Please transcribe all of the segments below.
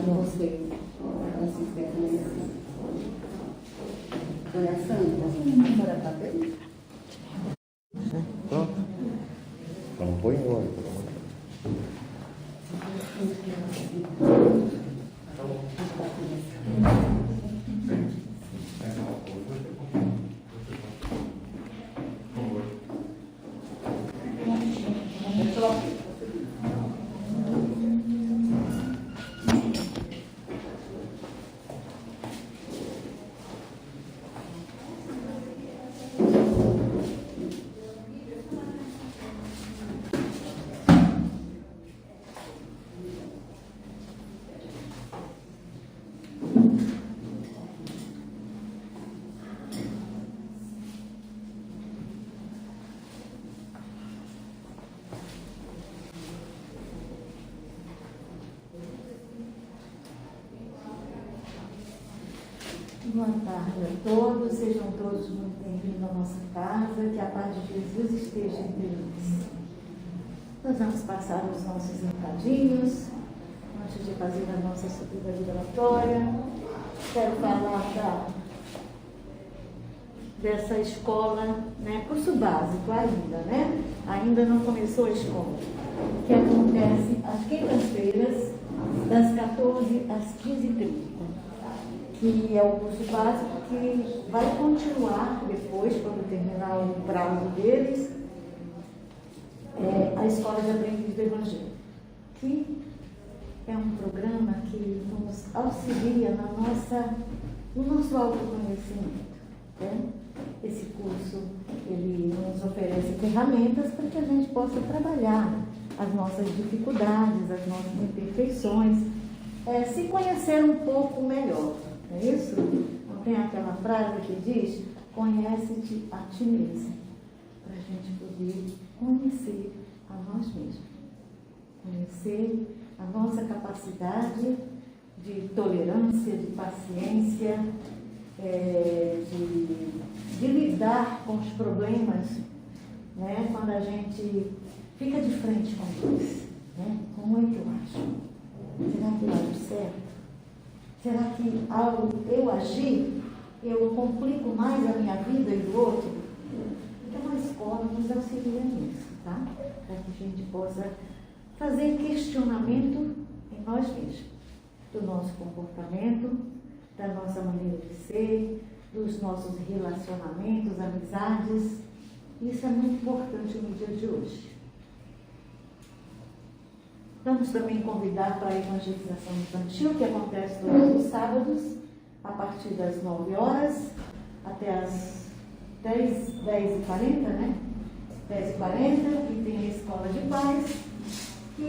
de você, Francisca, foi a Sandra. Agora tá bem? Pronto. Então põe o olho, pelo amor de Deus. Boa tarde a todos, sejam todos muito bem-vindos à nossa casa, que a paz de Jesus esteja entre nós. Nós vamos passar os nossos recadinhos, antes de fazer a nossa subida liberatória. Quero falar dessa escola, curso básico ainda não começou a escola, que acontece às quintas-feiras, das 14 às 15h30. Que é o curso básico que vai continuar depois, quando terminar o prazo deles, a Escola de Aprendiz do Evangelho, que é um programa que nos auxilia no nosso autoconhecimento. Esse curso, ele nos oferece ferramentas para que a gente possa trabalhar as nossas dificuldades, as nossas imperfeições, se conhecer um pouco melhor. Não é isso? Não tem aquela frase que diz: conhece-te a ti mesmo, para a gente poder conhecer a nós mesmos, conhecer a nossa capacidade de tolerância, de paciência, de lidar com os problemas, quando a gente fica de frente com eles. Como é que eu acho? Será que eu acho certo? Será que ao eu agir, eu complico mais a minha vida e do outro? Então a escola nos auxilia nisso, tá? Para que a gente possa fazer questionamento em nós mesmos, do nosso comportamento, da nossa maneira de ser, dos nossos relacionamentos, amizades. Isso é muito importante no dia de hoje. Vamos também convidar para a evangelização infantil, que acontece todos os sábados, a partir das 9 horas até as 10h40, 10h40, que tem a escola de pais, que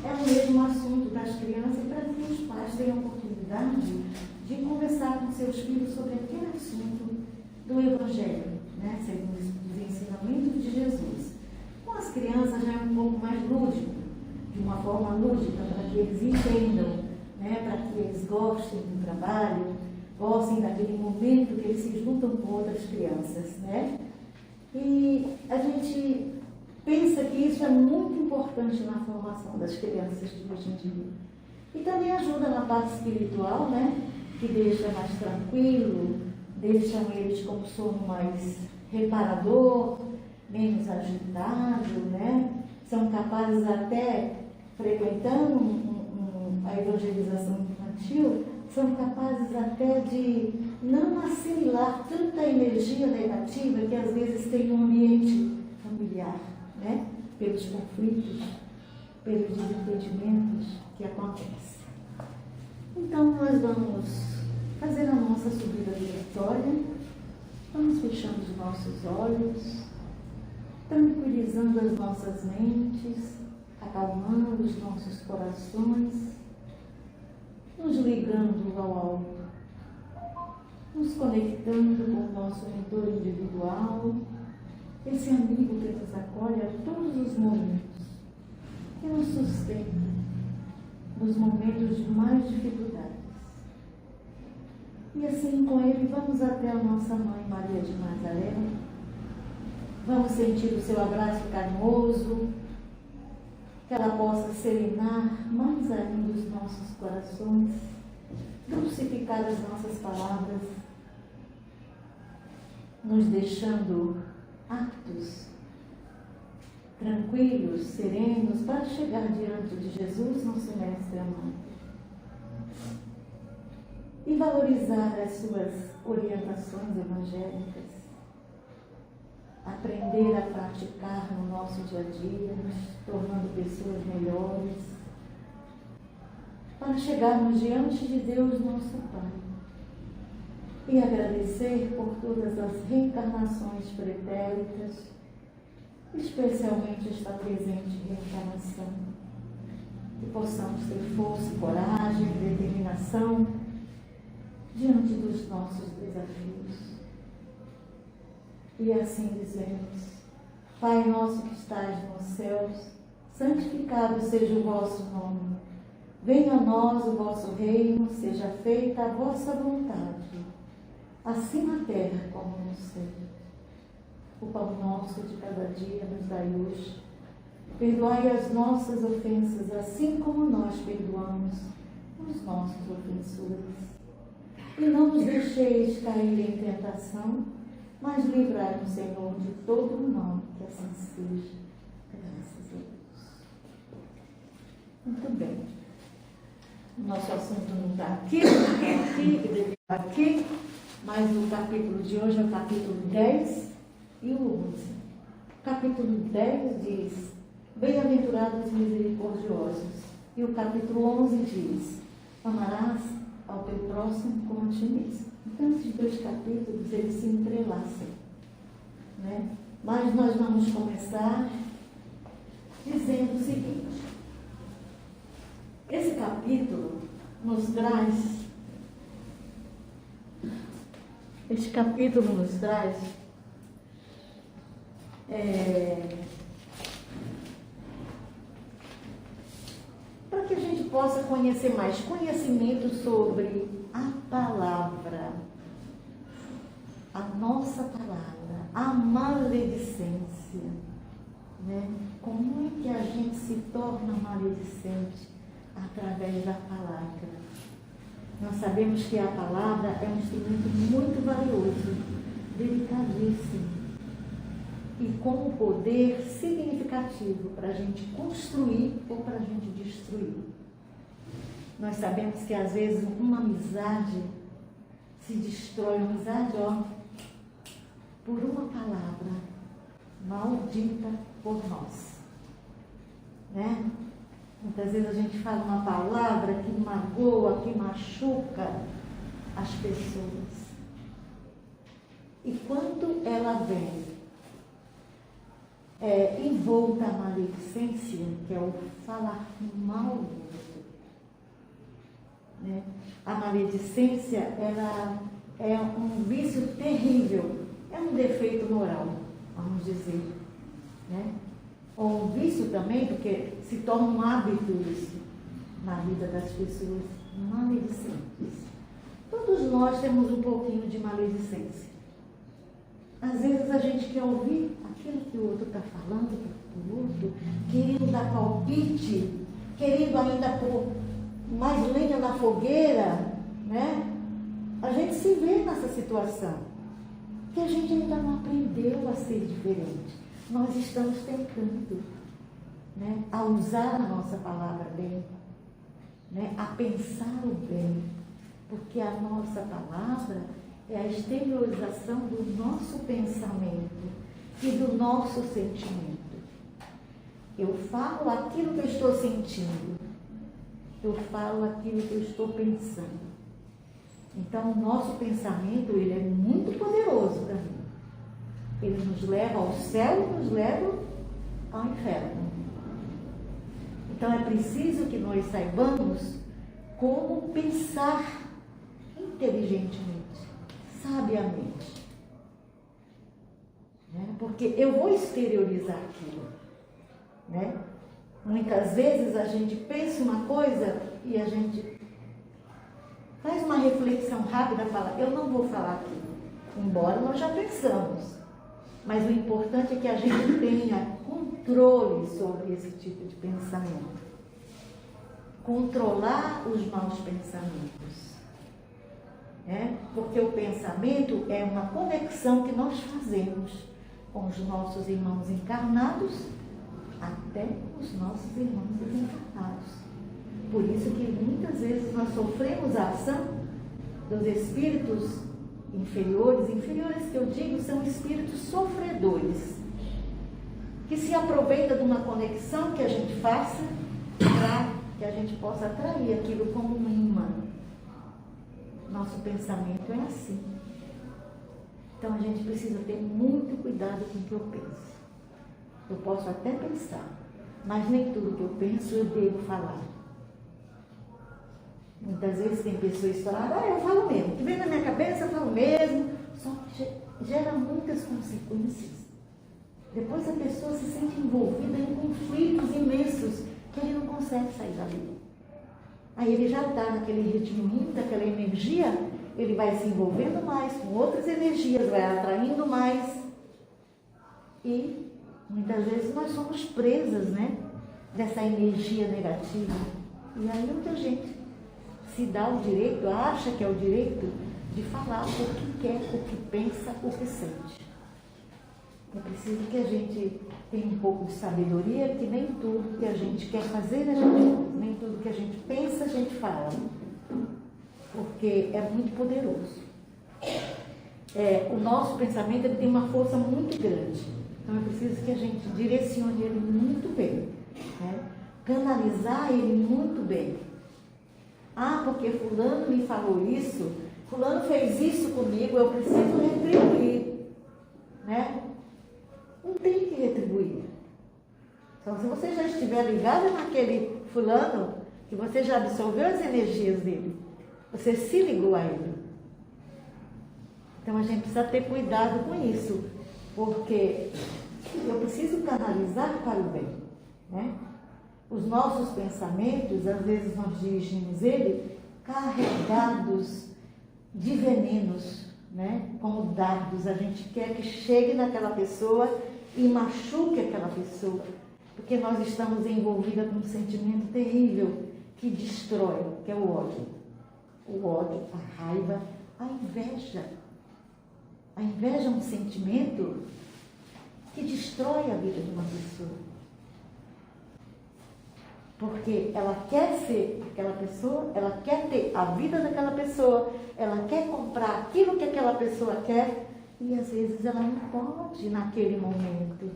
é o mesmo assunto das crianças, para que os pais tenham a oportunidade de conversar com seus filhos sobre aquele assunto do Evangelho, segundo os ensinamentos de Jesus. Com as crianças já é um pouco mais lúdico, de uma forma lúdica, para que eles entendam, para que eles gostem do trabalho, gostem daquele momento que eles se juntam com outras crianças. E a gente pensa que isso é muito importante na formação das crianças de hoje em dia. E também ajuda na parte espiritual, que deixa mais tranquilo, deixam eles com sono mais reparador, menos agitado, São capazes até, frequentando a evangelização infantil, são capazes até de não assimilar tanta energia negativa que às vezes tem no ambiente familiar, pelos conflitos, pelos desentendimentos que acontecem. Então nós vamos fazer a nossa subida vibratória, vamos fechando os nossos olhos, tranquilizando as nossas mentes, acalmando os nossos corações, nos ligando ao alto, nos conectando com o nosso mentor individual, esse amigo que nos acolhe a todos os momentos, que nos sustenta nos momentos de mais dificuldades. E assim com ele vamos até a nossa Mãe Maria de Nazaré, vamos sentir o seu abraço carinhoso, que ela possa serenar mais ainda os nossos corações, dulcificar as nossas palavras, nos deixando aptos, tranquilos, serenos, para chegar diante de Jesus, nosso Mestre amado, e valorizar as suas orientações evangélicas, aprender a praticar no nosso dia a dia, nos tornando pessoas melhores, para chegarmos diante de Deus, nosso Pai, e agradecer por todas as reencarnações pretéritas, especialmente esta presente reencarnação, que possamos ter força, coragem, determinação diante dos nossos desafios. E assim dizemos: Pai nosso que estás nos céus, santificado seja o vosso nome. Venha a nós o vosso reino, seja feita a vossa vontade, assim na terra como no céu. O pão nosso de cada dia nos dai hoje. Perdoai as nossas ofensas, assim como nós perdoamos os nossos ofensores. E não nos deixeis cair em tentação, mas livrai-nos, Senhor, de todo o mal, que assim seja. Graças a Deus. Muito bem. O nosso assunto não está aqui, que deve estar aqui, mas o capítulo de hoje é o capítulo 10 e o 11. O capítulo 10 diz: Bem-aventurados e misericordiosos. E o capítulo 11 diz: Amarás ao teu próximo como a ti mesmo. Então, esses dois capítulos, eles se entrelaçam, né? Mas nós vamos começar dizendo o seguinte: esse capítulo nos traz, para que a gente possa conhecer mais conhecimento sobre a palavra, a nossa palavra, a maledicência, né? Como é que a gente se torna maledicente? Através da palavra. Nós sabemos que a palavra é um instrumento muito valioso, delicadíssimo, e com um poder significativo para a gente construir ou para a gente destruir. Nós sabemos que às vezes uma amizade se destrói, uma amizade, por uma palavra maldita por nós, né? Muitas vezes a gente fala uma palavra que magoa, que machuca as pessoas. E quando ela vem envolta a maledicência, que é o falar mal do outro, né? A maledicência, ela é um vício terrível, é um defeito moral, vamos dizer, né? Ou um vício também, porque se torna um hábito isso na vida das pessoas maledicentes. Todos nós temos um pouquinho de maledicência. Às vezes a gente quer ouvir aquilo que o outro está falando para o outro, querendo dar palpite, querendo ainda pôr mais lenha na fogueira, né? A gente se vê nessa situação, que a gente ainda não aprendeu a ser diferente. Nós estamos tentando, né, a usar a nossa palavra bem, né, a pensar o bem, porque a nossa palavra é a exteriorização do nosso pensamento e do nosso sentimento. Eu falo aquilo que eu estou sentindo, eu falo aquilo que eu estou pensando. Então, o nosso pensamento, ele é muito poderoso para mim. Ele nos leva ao céu e nos leva ao inferno. Então é preciso que nós saibamos como pensar inteligentemente, sabiamente, né? Porque eu vou exteriorizar aquilo, né? Muitas vezes a gente pensa uma coisa e a gente faz uma reflexão rápida e fala: eu não vou falar aquilo, embora nós já pensamos. Mas o importante é que a gente tenha controle sobre esse tipo de pensamento. Controlar os maus pensamentos. Porque o pensamento é uma conexão que nós fazemos com os nossos irmãos encarnados até os nossos irmãos desencarnados. Por isso que muitas vezes nós sofremos a ação dos espíritos inferiores que eu digo são espíritos sofredores, que se aproveitam de uma conexão que a gente faça para que a gente possa atrair aquilo como um imã. Nosso pensamento é assim. Então a gente precisa ter muito cuidado com o que eu penso. Eu posso até pensar, mas nem tudo que eu penso eu devo falar. Muitas vezes tem pessoas que falam, eu falo mesmo, o que vem na minha cabeça eu falo mesmo, só que gera muitas consequências. Depois a pessoa se sente envolvida em conflitos imensos que ele não consegue sair dali. Aí ele já está naquele ritmo ruim, daquela energia, ele vai se envolvendo mais com outras energias, vai atraindo mais. E muitas vezes nós somos presas, dessa energia negativa. E aí muita gente se dá o direito, acha que é o direito de falar o que quer, o que pensa, o que sente. É preciso que a gente tenha um pouco de sabedoria, que nem tudo que a gente quer fazer, a gente faz. Nem tudo que a gente pensa, a gente fala. Porque é muito poderoso. O nosso pensamento ele tem uma força muito grande. Então é preciso que a gente direcione ele muito bem. Canalizar ele muito bem. Porque fulano me falou isso, fulano fez isso comigo, eu preciso retribuir. Não tem que retribuir. Então, se você já estiver ligado naquele fulano, que você já absorveu as energias dele, você se ligou a ele. Então, a gente precisa ter cuidado com isso, porque eu preciso canalizar para o bem. Os nossos pensamentos, às vezes nós dirigimos ele carregados de venenos, como dardos. A gente quer que chegue naquela pessoa e machuque aquela pessoa, porque nós estamos envolvidas com um sentimento terrível que destrói, que é o ódio. O ódio, a raiva, a inveja. A inveja é um sentimento que destrói a vida de uma pessoa. Porque ela quer ser aquela pessoa, ela quer ter a vida daquela pessoa, ela quer comprar aquilo que aquela pessoa quer, e às vezes ela não pode naquele momento.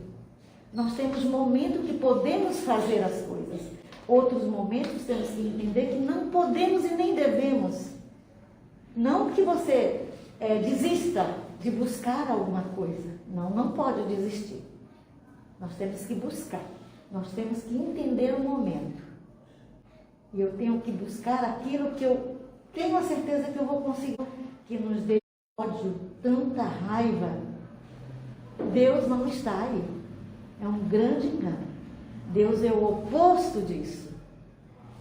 Nós temos momentos que podemos fazer as coisas, outros momentos temos que entender que não podemos e nem devemos. Não que você desista de buscar alguma coisa, não pode desistir. Nós temos que buscar. Nós temos que entender o momento. E eu tenho que buscar aquilo que eu tenho a certeza que eu vou conseguir. Que nos dê ódio, tanta raiva. Deus não está aí. É um grande engano. Deus é o oposto disso.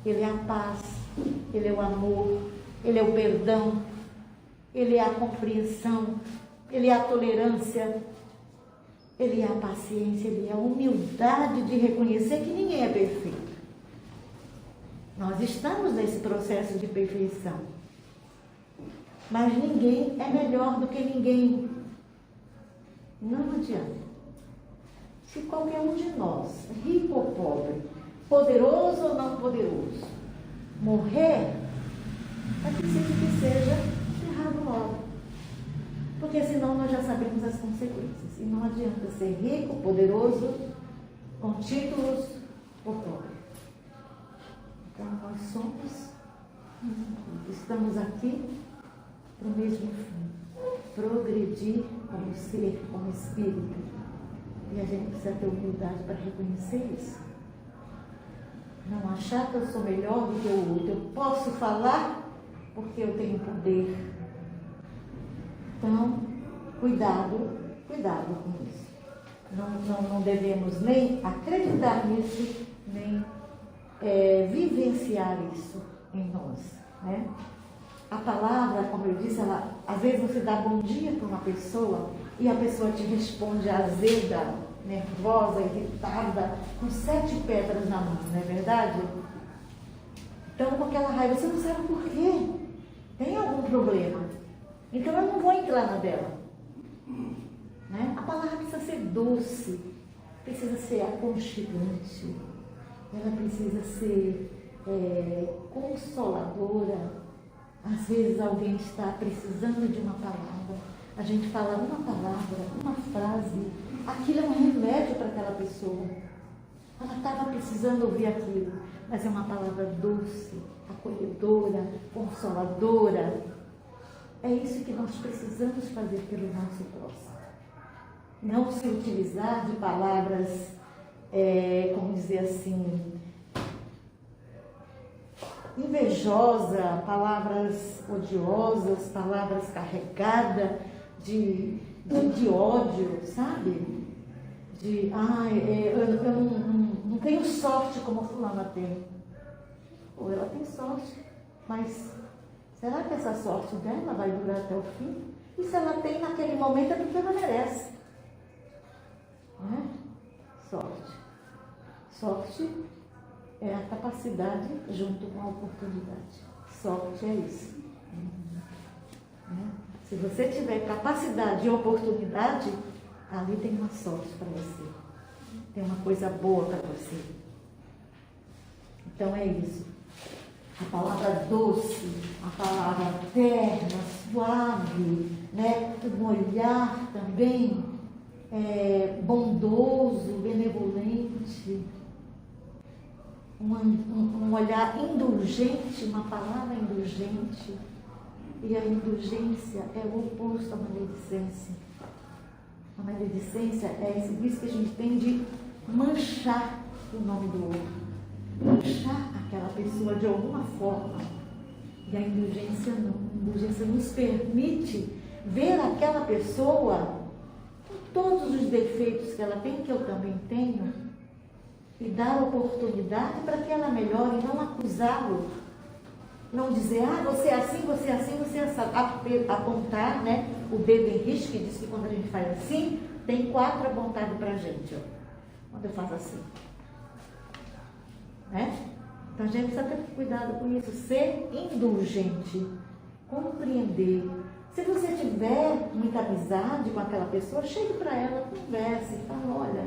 Ele é a paz, Ele é o amor, Ele é o perdão, Ele é a compreensão, Ele é a tolerância, Ele é a paciência, Ele é a humildade de reconhecer que ninguém é perfeito. Nós estamos nesse processo de perfeição. Mas ninguém é melhor do que ninguém. Não adianta. Se qualquer um de nós, rico ou pobre, poderoso ou não poderoso, morrer, é preciso que seja enterrado logo. Porque senão nós já sabemos as consequências. E não adianta ser rico, poderoso, com títulos ou pobre. Então nós estamos aqui para o mesmo fim. Progredir como ser, como espírito. E a gente precisa ter humildade para reconhecer isso. Não achar que eu sou melhor do que o outro. Eu posso falar porque eu tenho poder. Então, cuidado com isso. Não devemos nem acreditar nisso, nem vivenciar isso em nós. A palavra, como eu disse, às vezes você dá bom dia para uma pessoa, e a pessoa te responde azeda, nervosa, irritada, com 7 pedras na mão, não é verdade? Então, com aquela raiva, você não sabe por quê. Tem algum problema. Então, eu não vou entrar na dela. Né? A palavra precisa ser doce, precisa ser aconchegante, ela precisa ser consoladora. Às vezes alguém está precisando de uma palavra, a gente fala uma palavra, uma frase, aquilo é um remédio para aquela pessoa. Ela estava precisando ouvir aquilo, mas é uma palavra doce, acolhedora, consoladora. É isso que nós precisamos fazer pelo nosso próximo. Não se utilizar de palavras, como dizer assim, invejosa, palavras odiosas, palavras carregadas de ódio, sabe? Eu não tenho sorte como fulana tem. Ou ela tem sorte, mas será que essa sorte dela vai durar até o fim? E se ela tem naquele momento é porque ela merece. Né? Sorte é a capacidade junto com a oportunidade. Sorte é isso. Né? Se você tiver capacidade e oportunidade, ali tem uma sorte para você. Tem uma coisa boa para você. Então é isso. A palavra doce, a palavra terna, suave, né? Um olhar também bondoso, benevolente, um olhar indulgente, uma palavra indulgente. E a indulgência é o oposto à maledicência. A maledicência é esse vício que a gente tem de manchar o nome do outro, manchar aquela pessoa de alguma forma. E a indulgência não. A indulgência nos permite ver aquela pessoa com todos os defeitos que ela tem, que eu também tenho, e dar oportunidade para que ela melhore, não acusá-lo, não dizer, você é assim, você é assim, você é assim, apontar, né, o dedo em risco, que diz que quando a gente faz assim, tem 4 apontados para a gente, ó, quando eu faço assim. Né? Então a gente precisa ter cuidado com isso, ser indulgente, compreender. Se você tiver muita amizade com aquela pessoa, chegue para ela, converse, fala, olha,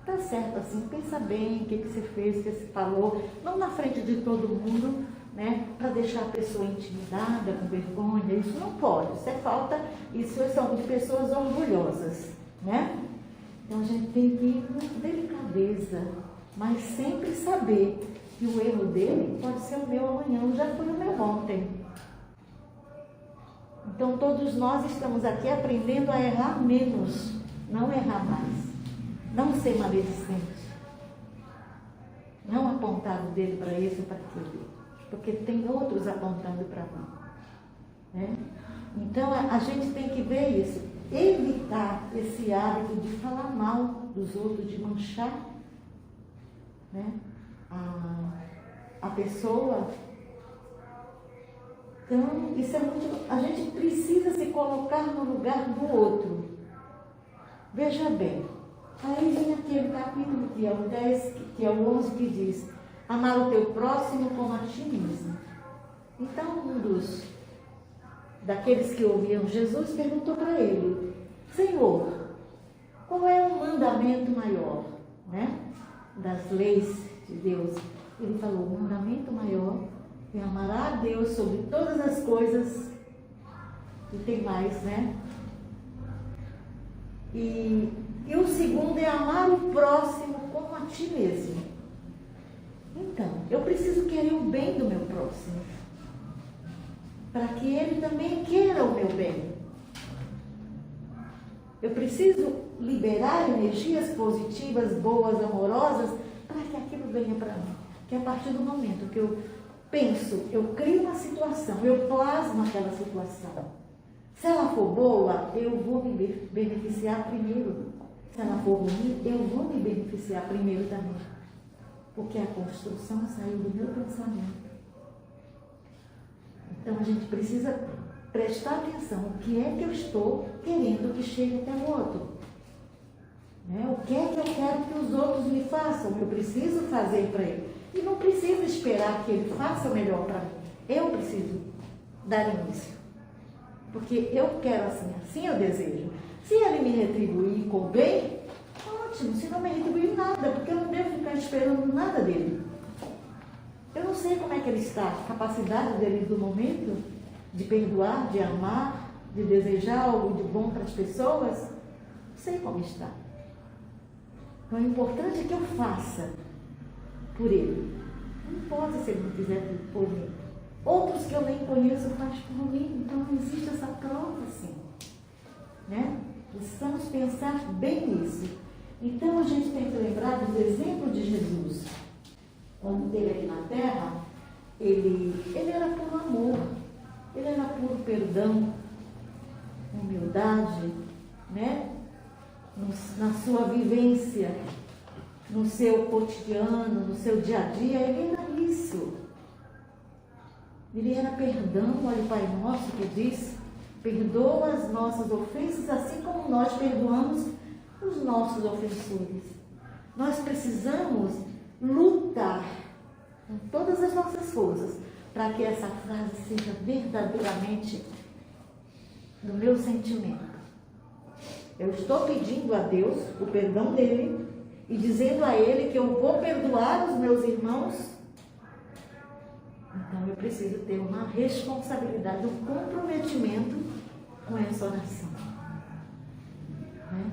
tá certo assim, pensa bem o que você fez, o que você falou, não na frente de todo mundo, né, para deixar a pessoa intimidada, com vergonha, isso não pode, isso é falta, isso são de pessoas orgulhosas, né? Então a gente tem que ir com delicadeza, mas sempre saber que o erro dele pode ser o meu amanhã, já foi o meu ontem. Então todos nós estamos aqui aprendendo a errar menos, não errar mais, não ser maledicente, não apontar o dedo para esse ou para aquele, porque tem outros apontando para mim. Né? Então a gente tem que ver isso, evitar esse hábito de falar mal dos outros, de manchar, né, a pessoa. Então, isso é muito. A gente precisa se colocar no lugar do outro. Veja bem, aí vem aquele capítulo que é o 10, que é o 11, que diz: amar o teu próximo como a ti mesmo. Então, daqueles que ouviam Jesus perguntou para ele: Senhor, qual é o mandamento maior, né, das leis de Deus? Ele falou: o mandamento maior é amar a Deus sobre todas as coisas, e tem mais, né? E o segundo é amar o próximo como a ti mesmo. Então, eu preciso querer o bem do meu próximo, para que ele também queira o meu bem. Eu preciso liberar energias positivas, boas, amorosas, para que aquilo venha para mim. Que a partir do momento que eu penso, eu crio uma situação, eu plasmo aquela situação. Se ela for boa, eu vou me beneficiar primeiro. Se ela for ruim, eu vou me beneficiar primeiro também. Porque a construção saiu do meu pensamento. Então a gente precisa prestar atenção o que é que eu estou querendo que chegue até o outro. Né? O que é que eu quero que os outros me façam, que eu preciso fazer para ele. E não preciso esperar que ele faça o melhor para mim. Eu preciso dar início. Porque eu quero assim eu desejo. Se ele me retribuir com bem, ótimo. Se não me retribuir nada, porque eu não devo ficar esperando nada dele. Eu não sei como é que ele está, a capacidade dele do momento de perdoar, de amar, de desejar algo de bom para as pessoas. Não sei como está. Então, o importante é que eu faça por ele. Não importa se ele não fizer por mim. Outros que eu nem conheço faz por mim. Então, não existe essa troca assim. Né? Precisamos pensar bem nisso. Então, a gente tem que lembrar do exemplo de Jesus. Quando esteve aqui na Terra, ele era puro amor. Ele era puro perdão, humildade, né? Na sua vivência, no seu cotidiano, no seu dia a dia, ele era isso. Ele era perdão, olha o Pai Nosso que diz, perdoa as nossas ofensas, assim como nós perdoamos os nossos ofensores. Nós precisamos lutar com todas as nossas forças para que essa frase seja verdadeiramente do meu sentimento. Eu estou pedindo a Deus o perdão dele e dizendo a ele que eu vou perdoar os meus irmãos. Então eu preciso ter uma responsabilidade, um comprometimento com essa oração. Né?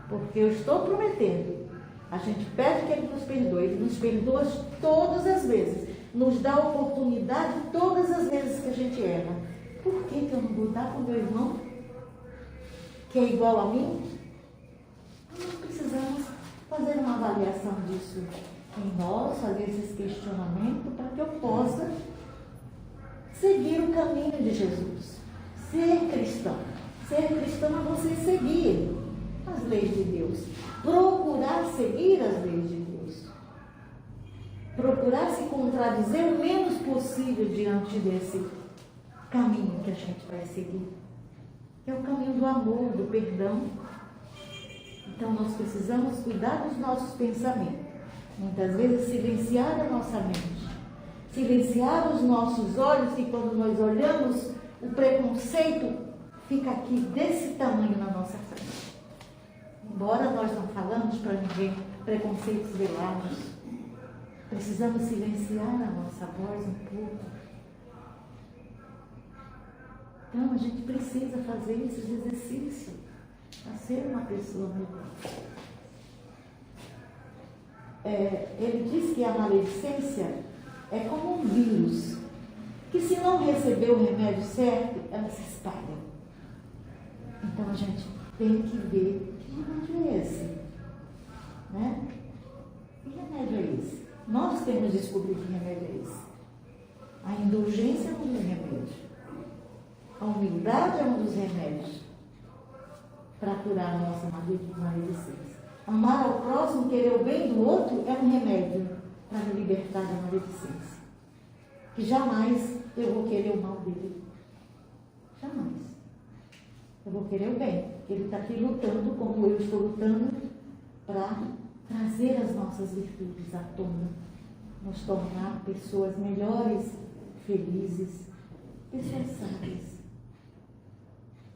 Porque eu estou prometendo. A gente pede que ele nos perdoe, ele nos perdoa todas as vezes. Nos dá oportunidade todas as vezes que a gente erra. Por que eu não vou dar para o meu irmão, que é igual a mim? Nós precisamos fazer uma avaliação disso em nós, fazer esses questionamentos, para que eu possa seguir o caminho de Jesus. Ser cristão. Ser cristão é você seguir as leis de Deus. Procurar seguir as leis de Deus. Procurar se contradizer o menos possível diante desse caminho que a gente vai seguir. É o caminho do amor, do perdão. Então nós precisamos cuidar dos nossos pensamentos. Muitas vezes silenciar a nossa mente. Silenciar os nossos olhos, e quando nós olhamos, o preconceito fica aqui desse tamanho na nossa frente. Embora nós não falamos para ninguém preconceitos velados, precisamos silenciar a nossa voz um pouco. Então, a gente precisa fazer esses exercícios para ser uma pessoa melhor. Ele diz que a maledicência é como um vírus, que se não receber o remédio certo, ela se espalha. Então, a gente tem que ver que remédio é esse. Né? Que remédio é esse? Nós temos que descobrir que remédio é esse. A indulgência é um dos remédios. A humildade é um dos remédios para curar a nossa maledicência. Amar ao próximo, querer o bem do outro, é um remédio para me libertar da maledicência. Que jamais eu vou querer o mal dele. Jamais. Eu vou querer o bem. Ele está aqui lutando, como eu estou lutando, para trazer as nossas virtudes à tona. Nos tornar pessoas melhores, felizes, pessoas sábias.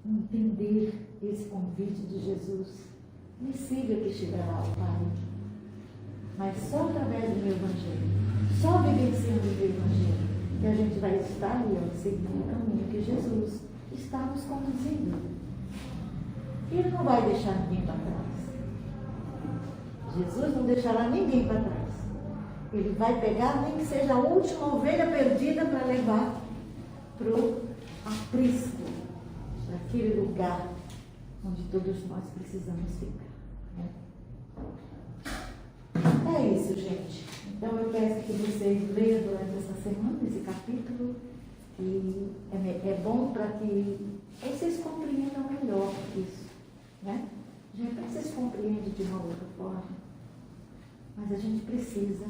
Entender esse convite de Jesus. Me siga que chegará ao Pai. Mas só através do meu Evangelho, só vivenciando o meu Evangelho, que a gente vai estar seguindo o caminho que Jesus está nos conduzindo. Ele não vai deixar ninguém para trás. Jesus não deixará ninguém para trás. Ele vai pegar, nem que seja a última ovelha perdida, para levar para o aprisco, para aquele lugar onde todos nós precisamos ficar. Né? É isso, gente. Então eu peço que vocês leiam durante essa semana esse capítulo, que é bom para que vocês compreendam melhor isso. Né? De repente vocês compreendem de uma outra forma, mas a gente precisa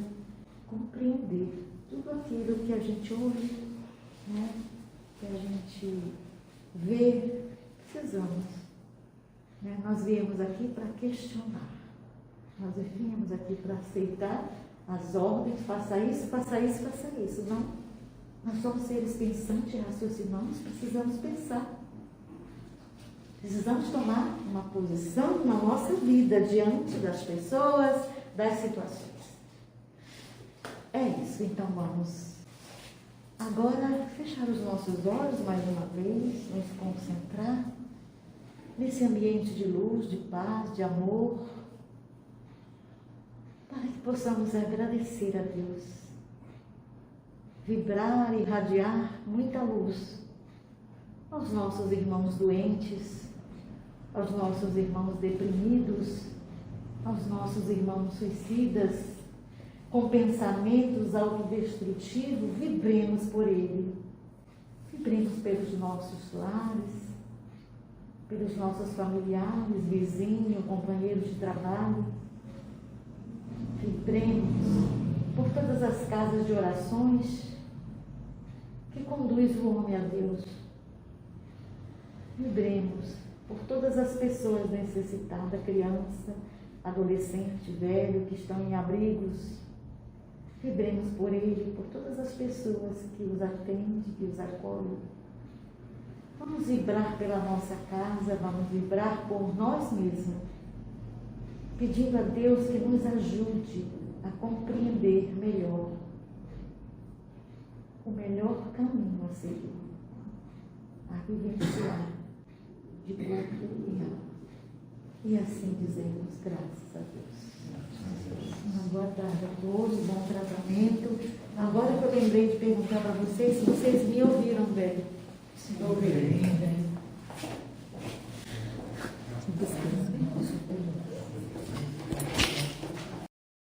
compreender tudo aquilo que a gente ouve, né? Que a gente ver, precisamos. Né? Nós viemos aqui para questionar. Nós viemos aqui para aceitar as ordens, faça isso, faça isso, faça isso. Não. Nós somos seres pensantes e raciocinantes, precisamos pensar. Precisamos tomar uma posição na nossa vida diante das pessoas, das situações. É isso, então vamos agora fechar os nossos olhos mais uma vez, nos concentrar nesse ambiente de luz, de paz, de amor, para que possamos agradecer a Deus, vibrar e irradiar muita luz aos nossos irmãos doentes, aos nossos irmãos deprimidos, aos nossos irmãos suicidas, com pensamentos autodestrutivos, vibremos por ele. Vibremos pelos nossos lares, pelos nossos familiares, vizinhos, companheiros de trabalho. Vibremos por todas as casas de orações que conduzem o homem a Deus. Vibremos por todas as pessoas necessitadas, criança, adolescente, velho, que estão em abrigos. Vibremos por ele, por todas as pessoas que os atendem, que os acolhem. Vamos vibrar pela nossa casa, vamos vibrar por nós mesmos, pedindo a Deus que nos ajude a compreender melhor o melhor caminho a seguir, a vivenciar de corpo e alma. E assim dizemos graças a Deus. Uma boa tarde a todos, bom tratamento. Agora que eu lembrei de perguntar para vocês, se vocês me ouviram bem. Sim, ouvirei.